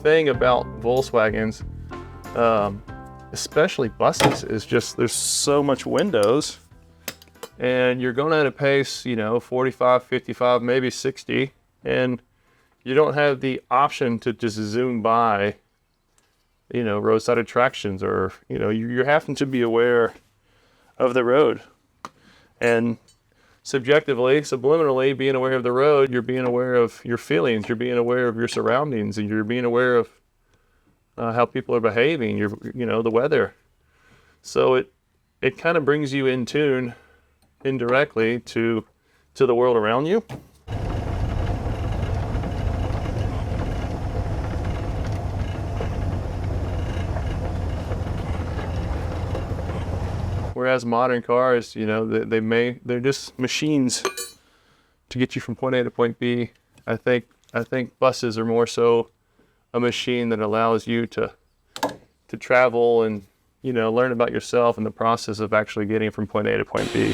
thing about Volkswagens, especially buses, is just there's so much windows, and you're going at a pace, 45, 55, maybe 60, and you don't have the option to just zoom by, roadside attractions, or, you're having to be aware of the road. And subjectively, subliminally, being aware of the road, you're being aware of your feelings, you're being aware of your surroundings, and you're being aware of how people are behaving, the weather. So it kind of brings you in tune indirectly to the world around you. Whereas modern cars, they're just machines to get you from point A to point B. I think buses are more so a machine that allows you to travel and, learn about yourself in the process of actually getting from point A to point B.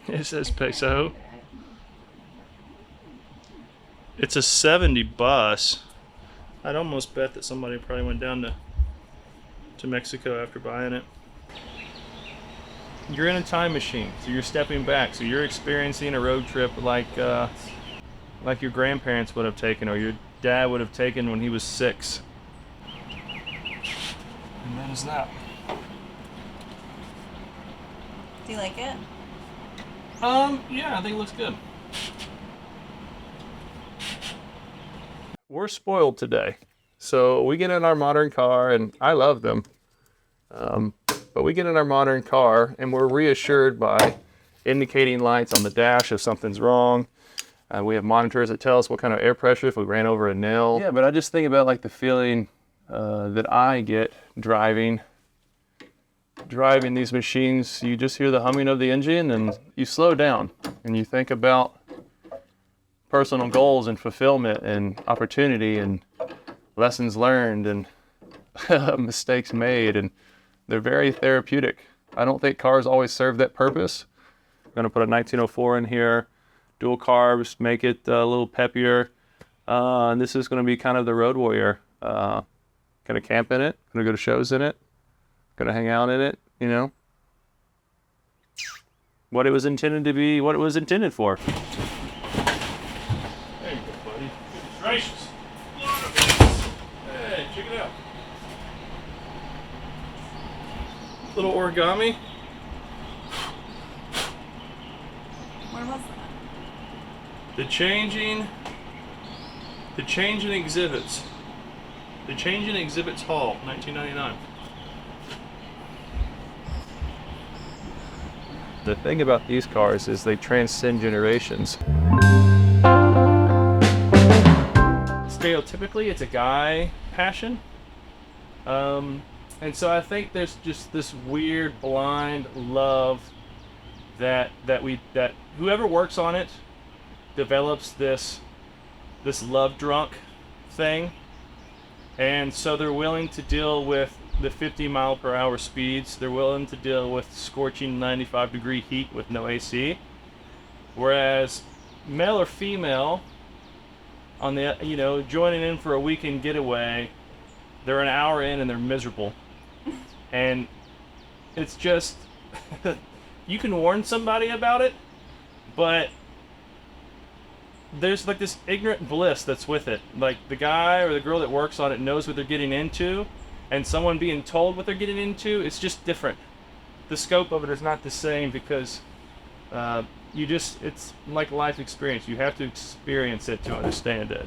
It says peso. It's a 70 bus. I'd almost bet that somebody probably went down to Mexico after buying it. You're in a time machine, so you're stepping back. So you're experiencing a road trip like your grandparents would have taken, or your dad would have taken when he was 6. And that is that. Do you like it? Yeah, I think it looks good. We're spoiled today. So we get in our modern car, and I love them. But we get in our modern car, and we're reassured by indicating lights on the dash if something's wrong. We have monitors that tell us what kind of air pressure if we ran over a nail. Yeah, but I just think about the feeling that I get driving these machines. You just hear the humming of the engine, and you slow down, and you think about personal goals and fulfillment and opportunity and lessons learned and mistakes made, and they're very therapeutic. I don't think cars always serve that purpose. I'm going to put a 1904 in here, dual carbs, make it a little peppier. And this is going to be kind of the road warrior. Going to camp in it, going to go to shows in it, going to hang out in it, What it was intended to be, what it was intended for. There you go, buddy. Goodness gracious. Hey, check it out. Little origami. Where was that? The changing exhibits. The Changing Exhibits Hall, 1999. The thing about these cars is they transcend generations. Stereotypically, it's a guy passion. And so I think there's just this weird blind love that whoever works on it develops this love drunk thing. And so they're willing to deal with the 50 mile per hour speeds. They're willing to deal with scorching 95-degree heat with no AC. Whereas male or female on the, joining in for a weekend getaway, they're an hour in and they're miserable. And it's just, you can warn somebody about it, but there's this ignorant bliss that's with it. The guy or the girl that works on it knows what they're getting into, and someone being told what they're getting into, it's just different. The scope of it is not the same because it's like life experience. You have to experience it to understand it.